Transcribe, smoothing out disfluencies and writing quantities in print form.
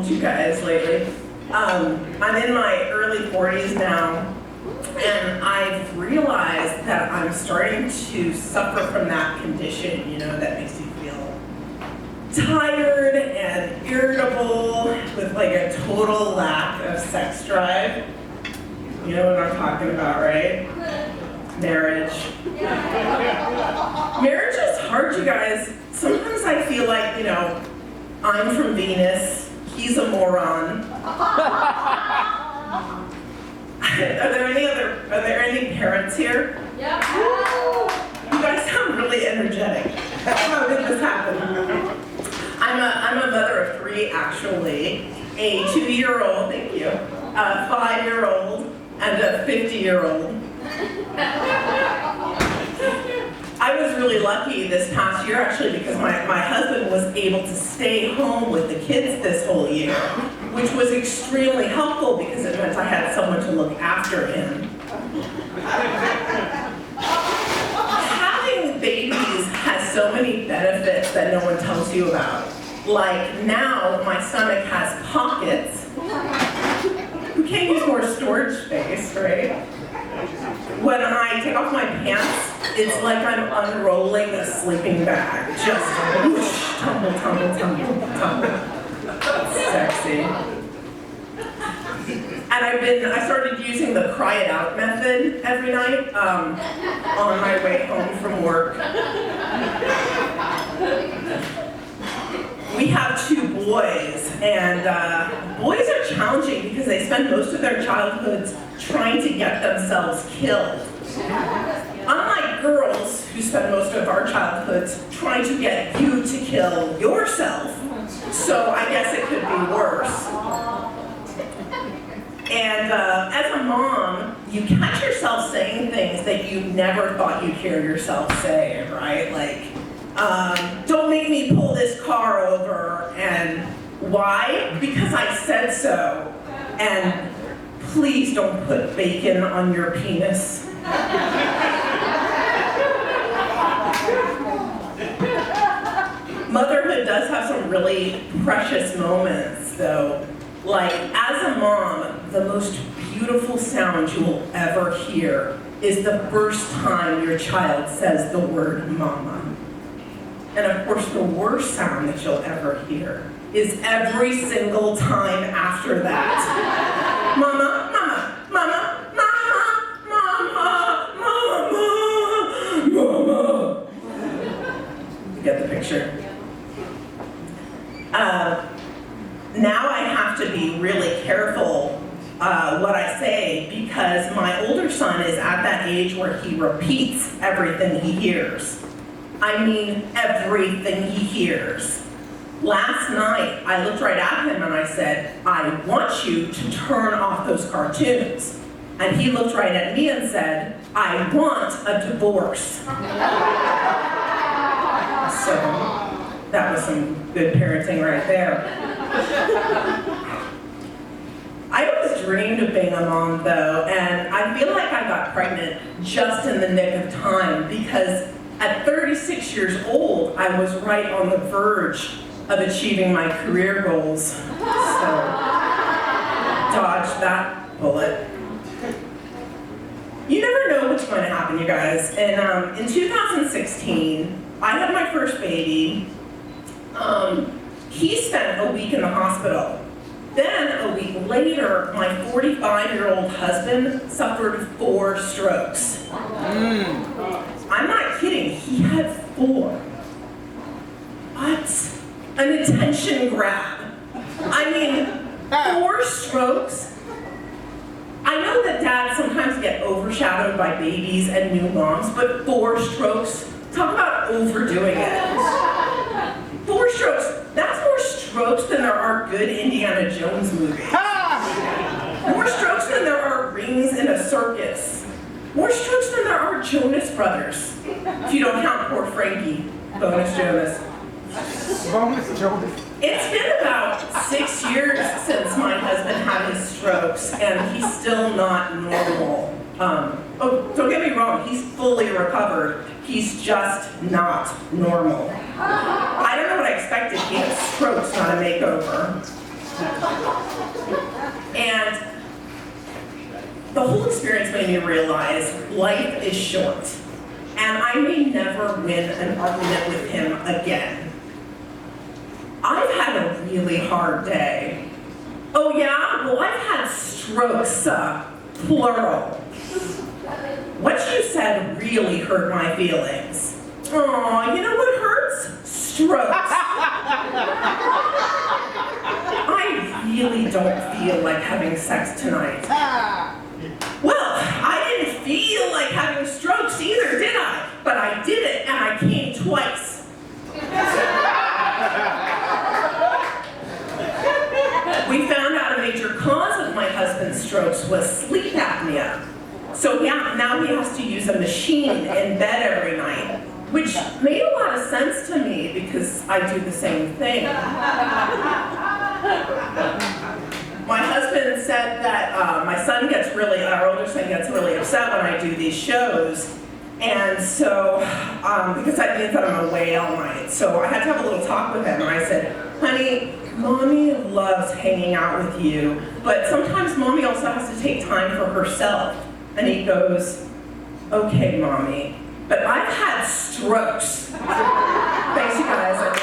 you guys lately. I'm in my early 40s now, and I've realized that I'm starting to suffer from that condition, that makes you feel tired and irritable with like a total lack of sex drive. You know what I'm talking about, right? Marriage. Marriage is hard, you guys. Sometimes I feel like, I'm from Venus, he's a moron. Are there any parents here? Yep. You guys sound really energetic. How did this happen? I'm a mother of 3, actually. A 2-year-old, thank you, a 5-year-old, and a 50-year-old. I was really lucky this past year, actually, because my husband was able to stay home with the kids this whole year, which was extremely helpful because it meant I had someone to look after him. Having babies has so many benefits that no one tells you about. Like now, my stomach has pockets. We can't use more storage space, right? When I take off my pants, it's like I'm unrolling a sleeping bag. Just whoosh, tumble, tumble, tumble, tumble. It's sexy. And I started using the cry it out method every night on my way home from work. We have 2 boys, and boys are challenging because they spend most of their childhoods trying to get themselves killed. Unlike girls, who spend most of our childhoods trying to get you to kill yourself. So I guess it could be worse. And as a mom, you catch yourself saying things that you never thought you'd hear yourself say, right? Like, don't make me pull this car over, and why? Because I said so. And please don't put bacon on your penis. Motherhood does have some really precious moments, though. Like, as a mom, the most beautiful sound you will ever hear is the first time your child says the word mama. And of course, the worst sound that you'll ever hear is every single time after that. Mama, mama, mama, mama, mama, mama, mama. You get the picture? Now I have to be really careful what I say because my older son is at that age where he repeats everything he hears. I mean, everything he hears. Last night, I looked right at him and I said, I want you to turn off those cartoons. And he looked right at me and said, I want a divorce. So, that was some good parenting right there. I always dreamed of being a mom, though, and I feel like I got pregnant just in the nick of time because at 36 years old, I was right on the verge of achieving my career goals. So, dodge that bullet. You never know what's going to happen, you guys. And in 2016, I had my first baby. He spent a week in the hospital. Then, a week later, my 45-year-old husband suffered 4 strokes. I'm not kidding, he had 4. What? An attention grab. I mean, 4 strokes? I know that dads sometimes get overshadowed by babies and new moms, but 4 strokes? Talk about overdoing it. 4 strokes, that's more strokes than there are good Indiana Jones movies. More strokes than there are rings in a circus. More strokes than there are Jonas Brothers. If you don't count poor Frankie, bonus Jonas. Bonus Jonas. It's been about 6 years since my husband had his strokes, and he's still not normal. Oh, don't get me wrong, he's fully recovered. He's just not normal. I don't know what I expected. He had strokes, not a makeover. And the whole experience made me realize life is short. And I may never win an argument with him again. I've had a really hard day. Oh yeah? Well, I've had strokes, plural. What you said really hurt my feelings. Aw, you know what hurts? Strokes. I really don't feel like having sex tonight. Well, I didn't feel like having strokes either, did I? But I did it, and I came twice. We found out a major cause of my husband's strokes was sleep apnea. So yeah, now he has to use a machine in bed every night, which made a lot of sense to me because I do the same thing. My husband said that my son gets really, our older son gets really upset when I do these shows. And so, because that means that I'm away all night. So I had to have a little talk with him and I said, honey, Mommy loves hanging out with you, but sometimes Mommy also has to take time for herself. And he goes, okay, Mommy, but I've had strokes. Thanks, you guys.